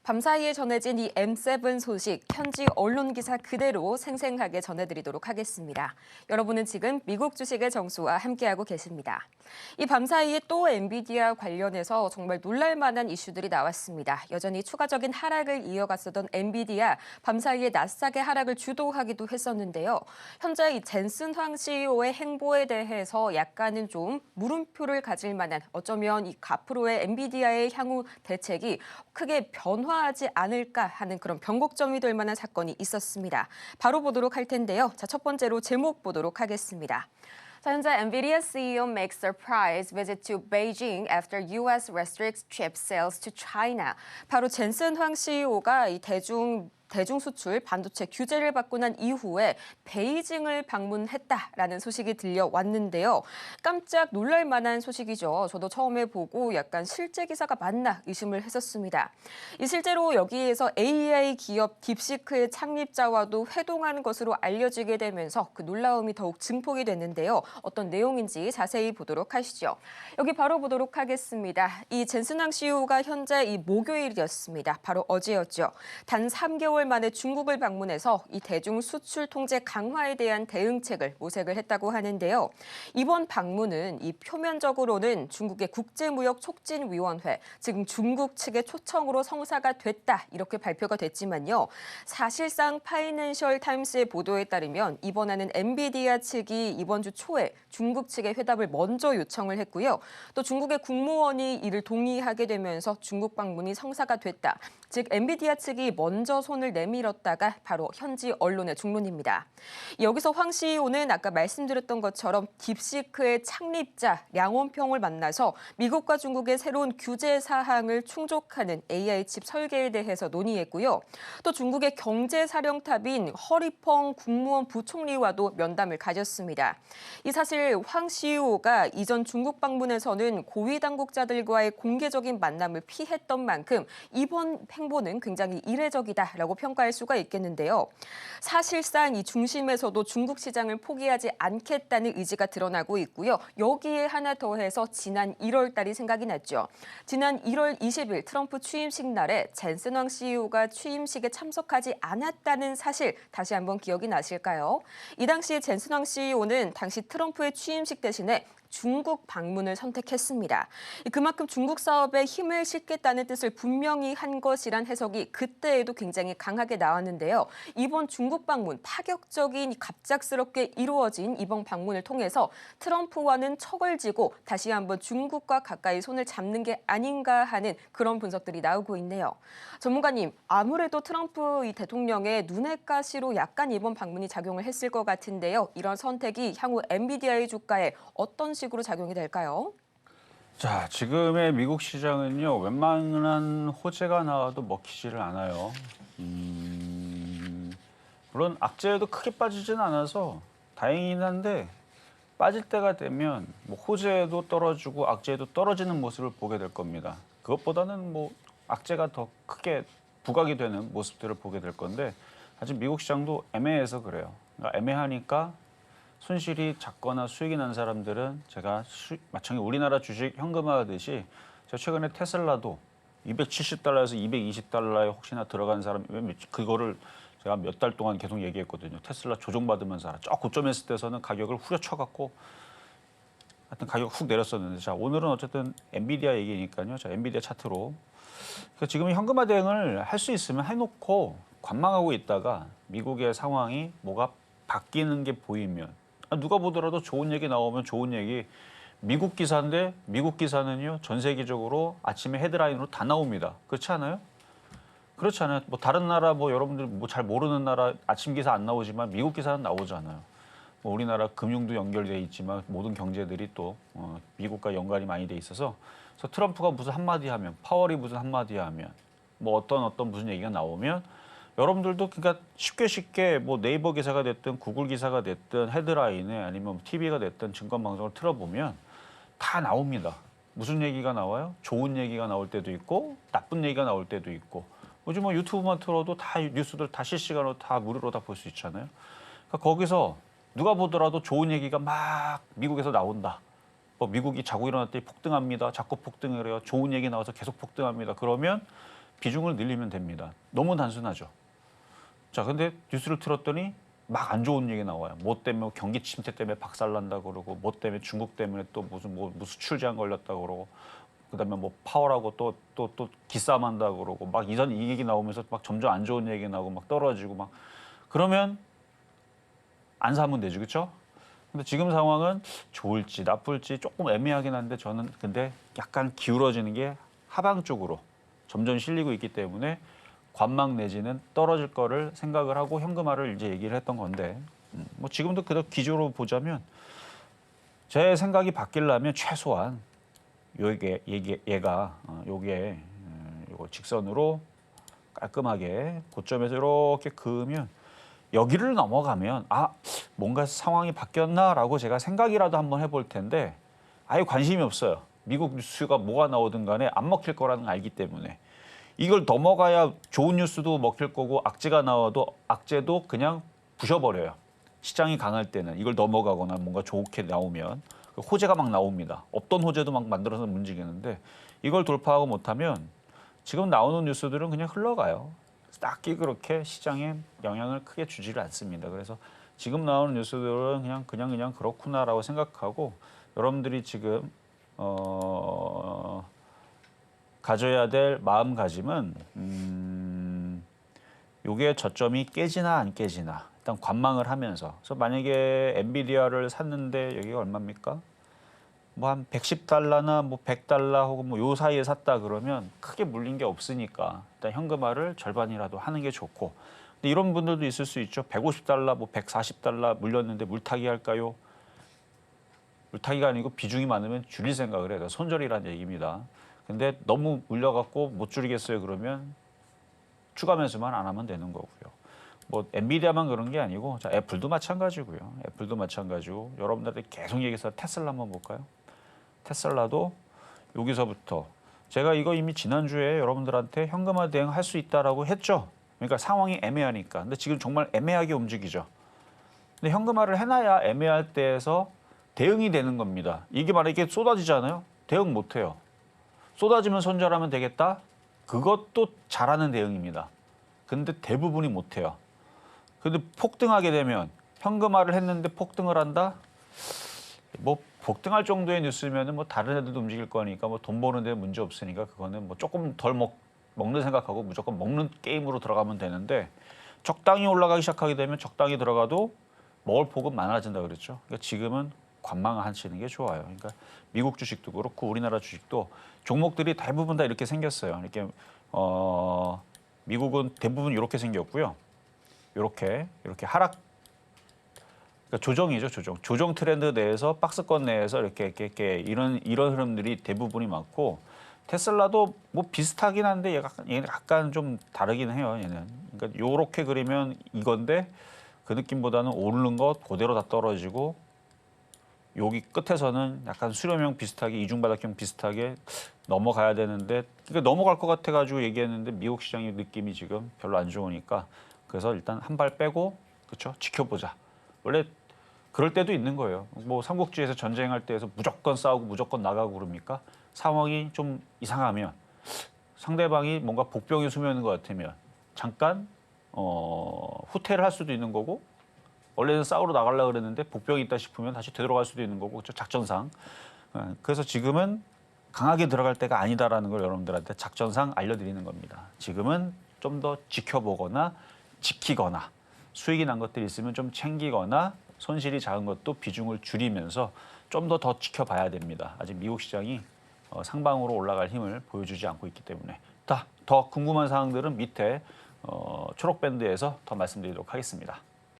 밤사이에 전해진 이 M7 소식, 현지 언론 기사 그대로 생생하게 전해드리도록 하겠습니다. 여러분은 지금 미국 주식의 정수와 함께하고 계십니다. 이 밤사이에 또 엔비디아 관련해서 정말 놀랄만한 이슈들이 나왔습니다. 여전히 추가적인 하락을 이어갔었던 엔비디아, 밤사이에 나스닥의 하락을 주도하기도 했었는데요. 현재 이 젠슨 황 CEO의 행보에 대해서 약간은 좀 물음표를 가질 만한, 어쩌면 이 앞으로의 엔비디아의 향후 대책이 크게 변화하지 않을까 하는 그런 변곡점이 될 만한 사건이 있었습니다. 바로 보도록 할 텐데요. 자, 첫 번째로 제목 보도록 하겠습니다. 자, 현재 NVIDIA CEO makes surprise visit to Beijing after U.S. restricts chip sales to China. 바로 젠슨 황 CEO가 이 대중 수출 반도체 규제를 받고 난 이후에 베이징을 방문했다라는 소식이 들려왔는데요. 깜짝 놀랄 만한 소식이죠. 저도 처음에 보고 약간 실제 기사가 맞나 의심을 했었습니다. 실제로 여기에서 AI 기업 딥시크의 창립자와도 회동한 것으로 알려지게 되면서 그 놀라움이 더욱 증폭이 됐는데요. 어떤 내용인지 자세히 보도록 하시죠. 여기 바로 보도록 하겠습니다. 이 젠슨 황 CEO가 현재 이 목요일이었습니다. 바로 어제였죠. 단 3개월 만에 중국을 방문해서 이 대중 수출 통제 강화에 대한 대응책을 모색을 했다고 하는데요. 이번 방문은 이 표면적으로는 중국의 국제무역 촉진위원회, 지금 중국 측의 초청으로 성사가 됐다 이렇게 발표가 됐지만요. 사실상 파이낸셜 타임스의 보도에 따르면 이번에는 엔비디아 측이 이번 주 초에 중국 측의 회답을 먼저 요청을 했고요. 또 중국의 국무원이 이를 동의하게 되면서 중국 방문이 성사가 됐다. 즉 엔비디아 측이 먼저 손을 내밀었다가 바로 현지 언론의 중론입니다. 여기서 황 CEO는 아까 말씀드렸던 것처럼 딥시크의 창립자 량원평을 만나서 미국과 중국의 새로운 규제 사항을 충족하는 AI 칩 설계에 대해서 논의했고요. 또 중국의 경제사령탑인 허리펑 국무원 부총리와도 면담을 가졌습니다. 이 사실 황 CEO가 이전 중국 방문에서는 고위 당국자들과의 공개적인 만남을 피했던 만큼 이번 행보는 굉장히 이례적이다라고 평가할 수가 있겠는데요. 사실상 이 중심에서도 중국 시장을 포기하지 않겠다는 의지가 드러나고 있고요. 여기에 하나 더해서 지난 1월 달이 생각이 났죠. 지난 1월 20일 트럼프 취임식 날에 젠슨 황 CEO가 취임식에 참석하지 않았다는 사실 다시 한번 기억이 나실까요? 이 당시 젠슨 황 CEO는 당시 트럼프의 취임식 대신에 중국 방문을 선택했습니다. 그만큼 중국 사업에 힘을 실겠다는 뜻을 분명히 한 것이란 해석이 그때에도 굉장히 강하게 나왔는데요. 이번 중국 방문, 파격적인 갑작스럽게 이루어진 이번 방문을 통해서 트럼프와는 척을 지고 다시 한번 중국과 가까이 손을 잡는 게 아닌가 하는 그런 분석들이 나오고 있네요. 전문가님, 아무래도 트럼프 이 대통령의 눈엣 가시로 약간 이번 방문이 작용을 했을 것 같은데요. 이런 선택이 향후 엔비디아의 주가에 어떤 식으로 작용이 될까요? 자, 지금의 미국 시장은요, 웬만한 호재가 나와도 먹히지를 않아요. 물론 악재에도 크게 빠지진 않아서 다행이긴 한데 빠질 때가 되면 뭐 호재도 떨어지고 악재도 떨어지는 모습을 보게 될 겁니다. 그것보다는 뭐 악재가 더 크게 부각이 되는 모습들을 보게 될 건데 아직 미국 시장도 애매해서 그래요. 그러니까 애매하니까 손실이 작거나 수익이 난 사람들은 제가 마찬가지 우리나라 주식 현금화하듯이 제가 최근에 테슬라도 270달러에서 220달러에 혹시나 들어간 사람 그거를 제가 몇 달 동안 계속 얘기했거든요. 테슬라 조정받으면서 사라. 저 고점했을 때서는 가격을 후려쳐갖고 하여튼 가격 훅 내렸었는데 자 오늘은 어쨌든 엔비디아 얘기니까요. 자 엔비디아 차트로 그러니까 지금 현금화 대응을 할 수 있으면 해놓고 관망하고 있다가 미국의 상황이 뭐가 바뀌는 게 보이면 누가 보더라도 좋은 얘기 나오면 좋은 얘기 미국 기사인데 미국 기사는요 전 세계적으로 아침에 헤드라인으로 다 나옵니다. 그렇지 않아요? 그렇지 않아요? 뭐 다른 나라 뭐 여러분들 뭐 잘 모르는 나라 아침 기사 안 나오지만 미국 기사는 나오잖아요. 뭐 우리나라 금융도 연결돼 있지만 모든 경제들이 또 미국과 연관이 많이 돼 있어서 그래서 트럼프가 무슨 한마디 하면 파월이 무슨 한마디 하면 뭐 어떤 무슨 얘기가 나오면 여러분들도 그러니까 쉽게 뭐 네이버 기사가 됐든 구글 기사가 됐든 헤드라인에 아니면 TV가 됐든 증권 방송을 틀어보면 다 나옵니다. 무슨 얘기가 나와요? 좋은 얘기가 나올 때도 있고 나쁜 얘기가 나올 때도 있고 요즘 뭐 유튜브만 틀어도 다 뉴스들 다 실시간으로 다 무료로 다 볼 수 있잖아요. 그러니까 거기서 누가 보더라도 좋은 얘기가 막 미국에서 나온다. 뭐 미국이 자고 일어났더니 폭등합니다. 자꾸 폭등을 해요. 좋은 얘기 나와서 계속 폭등합니다. 그러면 비중을 늘리면 됩니다. 너무 단순하죠. 자, 근데 뉴스를 틀었더니 막 안 좋은 얘기 나와요. 뭐 때문에 경기 침체 때문에 박살난다 그러고, 뭐 때문에 중국 때문에 또 무슨 뭐 수출 제한 걸렸다 그러고, 그다음에 뭐 파월하고 또 기싸움한다 그러고, 막 이 얘기 나오면서 막 점점 안 좋은 얘기 나오고 막 떨어지고 막 그러면 안 사면 되죠, 그렇죠? 근데 지금 상황은 좋을지 나쁠지 조금 애매하긴 한데 저는 근데 약간 기울어지는 게 하방 쪽으로 점점 실리고 있기 때문에 관망 내지는 떨어질 거를 생각을 하고 현금화를 이제 얘기를 했던 건데 뭐 지금도 그 기조로 보자면 제 생각이 바뀌려면 최소한 얘가 요게 요거 직선으로 깔끔하게 고점에서 이렇게 그으면 여기를 넘어가면 뭔가 상황이 바뀌었나라고 제가 생각이라도 한번 해볼 텐데 아예 관심이 없어요. 미국 뉴스가 뭐가 나오든 간에 안 먹힐 거라는 걸 알기 때문에 이걸 넘어가야 좋은 뉴스도 먹힐 거고 악재가 나와도 악재도 그냥 부셔버려요. 시장이 강할 때는 이걸 넘어가거나 뭔가 좋게 나오면 호재가 막 나옵니다. 없던 호재도 막 만들어서 움직이는데 이걸 돌파하고 못하면 지금 나오는 뉴스들은 그냥 흘러가요. 딱히 그렇게 시장에 영향을 크게 주지를 않습니다. 그래서 지금 나오는 뉴스들은 그냥 그렇구나라고 생각하고 여러분들이 지금 가져야 될 마음가짐은 요게 저점이 깨지나 안 깨지나 일단 관망을 하면서 그래서 만약에 엔비디아를 샀는데 여기가 얼마입니까? 뭐 한 110달러나 뭐 100달러 혹은 뭐 요 사이에 샀다 그러면 크게 물린 게 없으니까 일단 현금화를 절반이라도 하는 게 좋고 근데 이런 분들도 있을 수 있죠. 150달러 뭐 140달러 물렸는데 물타기 할까요? 물타기가 아니고 비중이 많으면 줄일 생각을 해요. 손절이라는 얘기입니다. 근데 너무 물려갖고 못 줄이겠어요 그러면 추가 매수만 안 하면 되는 거고요. 뭐 엔비디아만 그런 게 아니고 자, 애플도 마찬가지고요. 애플도 마찬가지고 여러분들한테 계속 얘기해서 테슬라 한번 볼까요? 테슬라도 여기서부터 제가 이거 이미 지난주에 여러분들한테 현금화 대응할 수 있다라고 했죠. 그러니까 상황이 애매하니까. 근데 지금 정말 애매하게 움직이죠. 근데 현금화를 해놔야 애매할 때에서 대응이 되는 겁니다. 이게 만약에 쏟아지잖아요. 대응 못 해요. 쏟아지면 손절하면 되겠다. 그것도 잘하는 대응입니다. 근데 대부분이 못 해요. 근데 폭등하게 되면 현금화를 했는데 폭등을 한다? 뭐 폭등할 정도의 뉴스면은 뭐 다른 애들도 움직일 거니까 뭐 돈 버는 데 문제 없으니까 그거는 뭐 조금 덜 먹는 생각하고 무조건 먹는 게임으로 들어가면 되는데 적당히 올라가기 시작하게 되면 적당히 들어가도 먹을 폭은 많아진다 그랬죠. 그러니까 지금은 관망하시는 게 좋아요. 그러니까 미국 주식도 그렇고 우리나라 주식도 종목들이 대부분 다 이렇게 생겼어요. 이렇게 미국은 대부분 이렇게 생겼고요. 이렇게 하락 그러니까 조정이죠, 조정 트렌드 내에서 박스권 내에서 이렇게 이런 흐름들이 대부분이 많고 테슬라도 뭐 비슷하긴 한데 얘는 약간 좀 다르긴 해요, 얘는. 그러니까 요렇게 그리면 이건데 그 느낌보다는 오르는 것 그대로 다 떨어지고 여기 끝에서는 약간 수렴형 비슷하게 이중바닥형 비슷하게 넘어가야 되는데 그러니까 넘어갈 것 같아가지고 얘기했는데 미국 시장의 느낌이 지금 별로 안 좋으니까 그래서 일단 한 발 빼고 그렇죠 지켜보자. 원래 그럴 때도 있는 거예요. 뭐 삼국지에서 전쟁할 때에서 무조건 싸우고 무조건 나가고 그럽니까? 상황이 좀 이상하면 상대방이 뭔가 복병이 수면인 것 같으면 잠깐 후퇴를 할 수도 있는 거고 원래는 싸우러 나가려고 그랬는데 복병이 있다 싶으면 다시 되돌아갈 수도 있는 거고 그렇죠? 작전상. 그래서 지금은 강하게 들어갈 때가 아니다라는 걸 여러분들한테 작전상 알려드리는 겁니다. 지금은 좀 더 지켜보거나 지키거나 수익이 난 것들이 있으면 좀 챙기거나 손실이 작은 것도 비중을 줄이면서 좀 더 지켜봐야 됩니다. 아직 미국 시장이 상방으로 올라갈 힘을 보여주지 않고 있기 때문에 더 궁금한 사항들은 밑에 초록 밴드에서 더 말씀드리도록 하겠습니다.